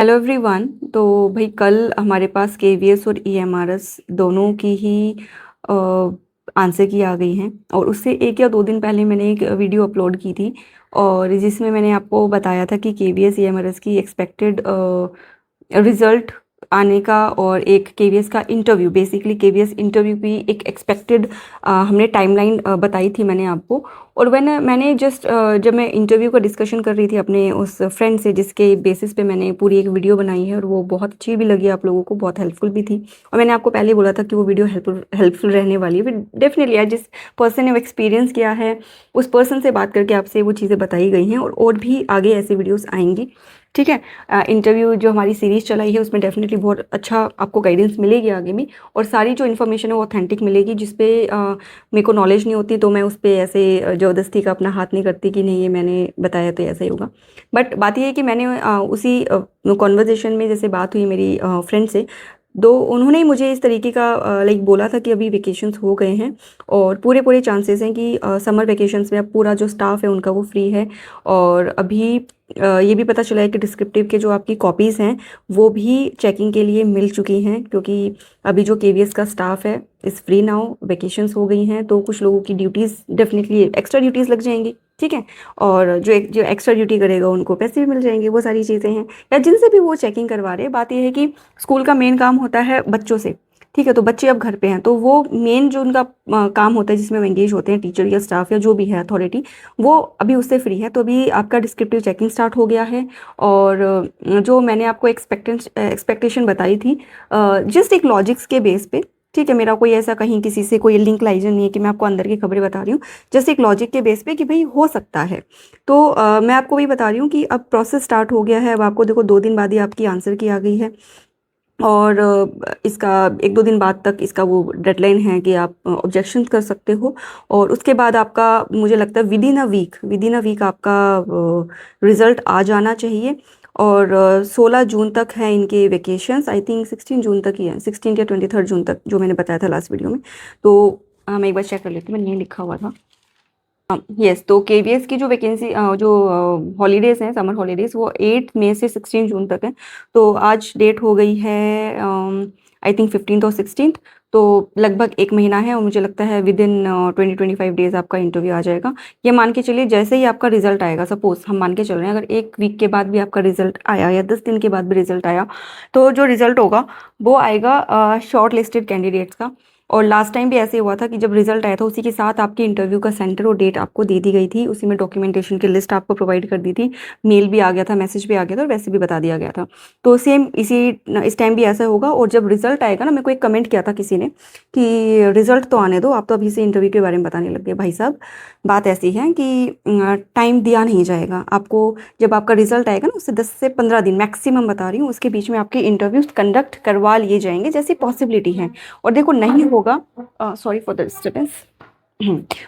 Hello everyone. तो भाई कल हमारे पास केवीएस और ईएमआरएस दोनों की ही आंसर की आ गई हैं और उससे 1 या 2 दिन पहले मैंने एक वीडियो अपलोड की थी और जिसमें मैंने आपको बताया था कि केवीएस ईएमआरएस की एक्सपेक्टेड रिजल्ट आने का और एक केवीएस का इंटरव्यू, बेसिकली केवीएस इंटरव्यू की एक एक्सपेक्टेड हमने टाइमलाइन बताई थी मैंने आपको। और मैंने जस्ट जब मैं इंटरव्यू का डिस्कशन कर रही थी अपने उस फ्रेंड से जिसके बेसिस पे मैंने पूरी एक वीडियो बनाई है और वो बहुत अच्छी भी लगी आप लोगों को, बहुत हेल्पफुल भी थी। और मैंने आपको पहले ही बोला था कि वो वीडियो हेल्पफुल रहने वाली है। डेफिनेटली आज जिस पर्सन ने एक्सपीरियंस किया है उस पर्सन से बात करके आपसे वो चीज़ें बताई गई हैं और भी आगे ऐसी वीडियोज़ आएंगी। ठीक है। इंटरव्यू जो हमारी सीरीज़ चलाई है उसमें डेफिनेटली बहुत अच्छा आपको गाइडेंस मिलेगी आगे भी, और सारी जो इन्फॉर्मेशन है वो ऑथेंटिक मिलेगी। जिस पे मेरे को नॉलेज नहीं होती तो मैं उस पर ऐसे ज़बरदस्ती का अपना हाथ नहीं करती कि नहीं ये मैंने बताया तो ऐसा ही होगा। बट बात ये है कि मैंने उसी कॉन्वर्जेसन में जैसे बात हुई मेरी फ्रेंड से, दो उन्होंने ही मुझे इस तरीके का लाइक बोला था कि अभी वेकेशंस हो गए हैं और पूरे पूरे चांसेस हैं कि समर वेकेशंस में अब पूरा जो स्टाफ है उनका वो फ्री है। और अभी ये भी पता चला है कि डिस्क्रिप्टिव के जो आपकी कॉपीज़ हैं वो भी चेकिंग के लिए मिल चुकी हैं, क्योंकि अभी जो केवीएस का स्टाफ है इज़ फ्री नाउ, वेकेशंस हो गई हैं तो कुछ लोगों की ड्यूटीज़ डेफिनेटली एक्स्ट्रा ड्यूटीज़ लग जाएंगी। ठीक है। और जो एक्स्ट्रा ड्यूटी करेगा उनको पैसे भी मिल जाएंगे, वो सारी चीज़ें हैं। या जिनसे भी वो चेकिंग करवा रहे हैं, बात यह है कि स्कूल का मेन काम होता है बच्चों से। ठीक है। तो बच्चे अब घर पे हैं तो वो मेन जो उनका काम होता है जिसमें वो एंगेज होते हैं, टीचर या स्टाफ या जो भी है अथॉरिटी, वो अभी उससे फ्री है। तो अभी आपका डिस्क्रिप्टिव चेकिंग स्टार्ट हो गया है। और जो मैंने आपको एक्सपेक्टेशन बताई थी जस्ट एक लॉजिक्स के बेस पे, ठीक है, मेरा कोई ऐसा कहीं किसी से कोई लिंक लाइजन नहीं है कि मैं आपको अंदर की खबरें बता रही हूँ, जस्ट एक लॉजिक के बेस पे कि भाई हो सकता है। तो मैं आपको वही बता रही हूँ कि अब प्रोसेस स्टार्ट हो गया है। अब आपको देखो 2 दिन बाद ही आपकी आंसर की आ गई है और इसका 1-2 दिन बाद तक इसका वो डेडलाइन है कि आप ऑब्जेक्शन कर सकते हो। और उसके बाद आपका मुझे लगता है विदिन अ वीक आपका रिज़ल्ट आ जाना चाहिए। और 16 जून तक है इनके वेकेशंस, आई थिंक 16 जून तक ही है, 16 या 23 जून तक जो मैंने बताया था लास्ट वीडियो में। तो मैं एक बार चेक कर लेती हूँ, मैंने यहीं लिखा हुआ था। यस, तो केवीएस की जो वैकेंसी जो हॉलीडेज़ हैं, समर हॉलीडेज़, वो 8 मई से 16 जून तक है। तो आज डेट हो गई है आई थिंक 15th और 16th। तो लगभग 1 महीना है और मुझे लगता है विदिन 20-25 डेज आपका इंटरव्यू आ जाएगा। ये मान के चलिए जैसे ही आपका रिजल्ट आएगा, सपोज हम मान के चल रहे हैं अगर 1 वीक के बाद भी आपका रिजल्ट आया या 10 दिन के बाद भी रिजल्ट आया, तो जो रिजल्ट होगा वो आएगा शॉर्ट लिस्टेड कैंडिडेट्स का। और लास्ट टाइम भी ऐसे हुआ था कि जब रिजल्ट आया था उसी के साथ आपके इंटरव्यू का सेंटर और डेट आपको दे दी गई थी, उसी में डॉक्यूमेंटेशन की लिस्ट आपको प्रोवाइड कर दी थी, मेल भी आ गया था, मैसेज भी आ गया था और वैसे भी बता दिया गया था। तो सेम इस टाइम भी ऐसा होगा। और जब रिजल्ट आएगा ना, मेरे को एक कमेंट किया था किसी ने कि रिजल्ट तो आने दो, आप तो अभी से इंटरव्यू के बारे में बताने लग गए। भाई साहब, बात ऐसी है कि टाइम दिया नहीं जाएगा आपको। जब आपका रिजल्ट आएगा ना उससे 10 से 15 दिन मैक्सिमम बता रही हूँ, उसके बीच में आपके इंटरव्यूज कंडक्ट करवा लिए जाएंगे जैसी पॉसिबिलिटी है। और देखो नहीं होगा, सॉरी फॉर द डिस्टर्बेंस।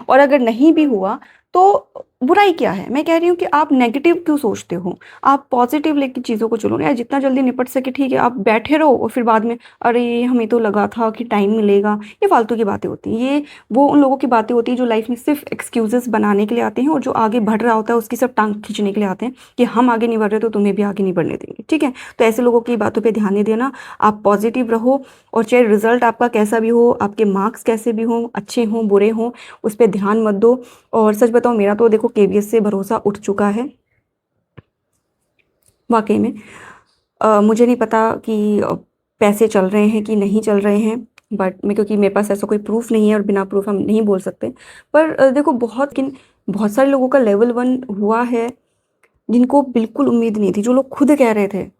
और अगर नहीं भी हुआ तो बुराई क्या है? मैं कह रही हूँ कि आप नेगेटिव क्यों सोचते हो, आप पॉजिटिव लेके चीज़ों को चलो ना यार, जितना जल्दी निपट सके ठीक है। आप बैठे रहो और फिर बाद में अरे हमें तो लगा था कि टाइम मिलेगा, ये फालतू की बातें होती हैं। ये वो उन लोगों की बातें होती हैं जो लाइफ में सिर्फ एक्सक्यूजेस बनाने के लिए आते हैं और जो आगे बढ़ रहा होता है उसकी सब टांग खींचने के लिए आते हैं कि हम आगे नहीं बढ़ रहे तो तुम्हें भी आगे नहीं बढ़ने देंगे। ठीक है। तो ऐसे लोगों की बातों पर ध्यान नहीं देना, आप पॉजिटिव रहो। और चाहे रिजल्ट आपका कैसा भी हो, आपके मार्क्स कैसे भी हों, अच्छे हों बुरे हों, उस पर ध्यान मत दो। और सच बताओ मेरा तो देखो केवीएस से भरोसा उठ चुका है वाकई में। मुझे नहीं पता कि पैसे चल रहे हैं कि नहीं चल रहे हैं, बट मैं क्योंकि मेरे पास ऐसा कोई प्रूफ नहीं है और बिना प्रूफ हम नहीं बोल सकते। पर देखो बहुत सारे लोगों का लेवल 1 हुआ है जिनको बिल्कुल उम्मीद नहीं थी, जो लोग खुद कह रहे थे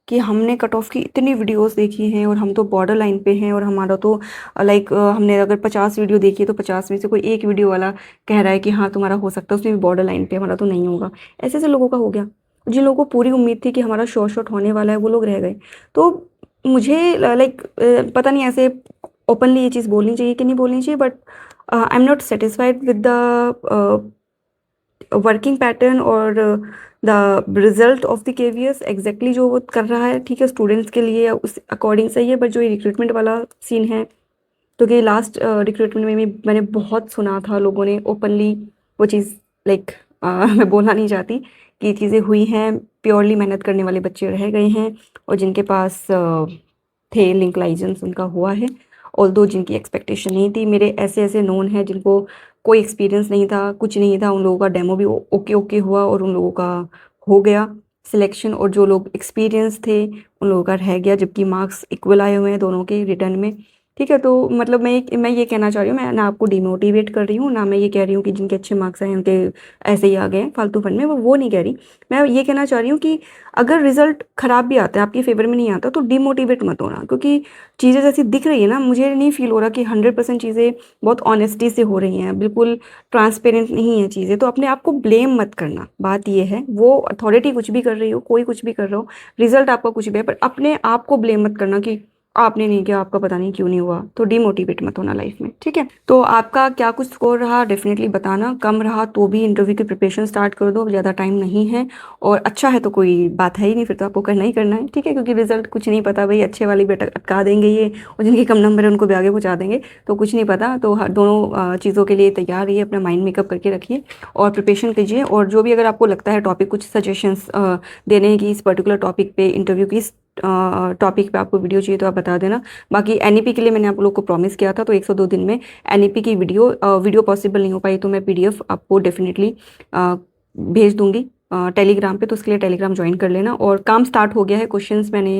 कि हमने कट ऑफ की इतनी वीडियोस देखी हैं और हम तो बॉर्डर लाइन पे हैं और हमारा तो लाइक हमने अगर 50 वीडियो देखी है तो 50 में से कोई एक वीडियो वाला कह रहा है कि हाँ तुम्हारा हो सकता है, उसमें भी बॉर्डर लाइन पे, हमारा तो नहीं होगा। ऐसे ऐसे लोगों का हो गया। जिन लोगों को पूरी उम्मीद थी कि हमारा शॉट होने वाला है वो लोग रह गए। तो मुझे लाइक पता नहीं ऐसे ओपनली ये चीज़ बोलनी चाहिए कि नहीं बोलनी चाहिए, but I am not satisfied with the working pattern और the result of the KVS exactly जो वो कर रहा है। ठीक है, स्टूडेंट्स के लिए उस अकॉर्डिंग सही है, बट जो ये रिक्रूटमेंट वाला सीन है, तो कि लास्ट रिक्रूटमेंट में भी मैंने बहुत सुना था लोगों ने ओपनली वो चीज़, लाइक मैं बोलना नहीं चाहती कि चीज़ें हुई हैं, प्योरली मेहनत करने वाले बच्चे रह गए हैं और जिनके पास थे लिंक लाइसेंस उनका हुआ है। ऑल्दो जिनकी एक्सपेक्टेशन नहीं थी, मेरे ऐसे ऐसे नोन हैं जिनको कोई एक्सपीरियंस नहीं था, कुछ नहीं था, उन लोगों का डेमो भी ओके ओके हुआ और उन लोगों का हो गया सिलेक्शन, और जो लोग एक्सपीरियंस थे उन लोगों का रह गया, जबकि मार्क्स इक्वल आए हुए हैं दोनों के रिटर्न में। ठीक है, तो मतलब मैं ये कहना चाह रही हूँ, मैं ना आपको डिमोटिवेट कर रही हूँ, ना मैं ये कह रही हूँ कि जिनके अच्छे मार्क्स आए उनके ऐसे ही आ गए हैं फालतू फंड में, वो नहीं कह रही। मैं ये कहना चाह रही हूँ कि अगर रिजल्ट ख़राब भी आता है, आपके फेवर में नहीं आता, तो डिमोटिवेट मत होना, क्योंकि चीज़ें जैसी दिख रही है ना, मुझे नहीं फील हो रहा कि 100% चीज़ें बहुत ऑनेस्टी से हो रही हैं, बिल्कुल ट्रांसपेरेंट नहीं है चीज़ें। तो अपने आप को ब्लेम मत करना, बात ये है। वो अथॉरिटी कुछ भी कर रही हो, कोई कुछ भी कर रहा हो, रिजल्ट आपका कुछ भी है, पर अपने आप को ब्लेम मत करना कि आपने नहीं किया, आपका पता नहीं क्यों नहीं हुआ। तो डिमोटिवेट मत होना लाइफ में, ठीक है। तो आपका क्या कुछ स्कोर रहा डेफिनेटली बताना, कम रहा तो भी इंटरव्यू की प्रिपरेशन स्टार्ट कर दो, ज़्यादा टाइम नहीं है, और अच्छा है तो कोई बात है ही नहीं, फिर तो आपको करना ही करना है, ठीक है, क्योंकि रिजल्ट कुछ नहीं पता भाई, अच्छे वाली बेटा अटका देंगे ये, और जिनके कम नंबर है उनको भी आगे पहुँचा देंगे, तो कुछ नहीं पता। तो हर दोनों चीज़ों के लिए तैयार रहिए, अपना माइंड मेकअप करके रखिए और प्रिपरेशन कीजिए। और जो भी अगर आपको लगता है टॉपिक, कुछ सजेशंस देने की इस पर्टिकुलर टॉपिक पे, इंटरव्यू की इस टॉपिक पे आपको वीडियो चाहिए तो आप बता देना। बाकी एनईपी के लिए मैंने आप लोग को प्रॉमिस किया था, तो 102 दिन में एनईपी की वीडियो पॉसिबल नहीं हो पाई, तो मैं पीडीएफ आपको डेफिनेटली भेज दूंगी टेलीग्राम पे, तो उसके लिए टेलीग्राम ज्वाइन कर लेना। और काम स्टार्ट हो गया है, क्वेश्चंस मैंने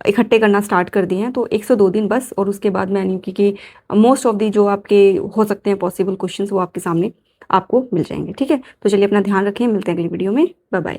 इकट्ठे करना स्टार्ट कर दिए हैं, तो 102 दिन बस, और उसके बाद मैं एनईपी की मोस्ट ऑफ दी जो आपके हो सकते हैं पॉसिबल क्वेश्चंस, वो आपके सामने आपको मिल जाएंगे, ठीक है। तो चलिए अपना ध्यान रखें, मिलते हैं अगली वीडियो में, बाय बाय।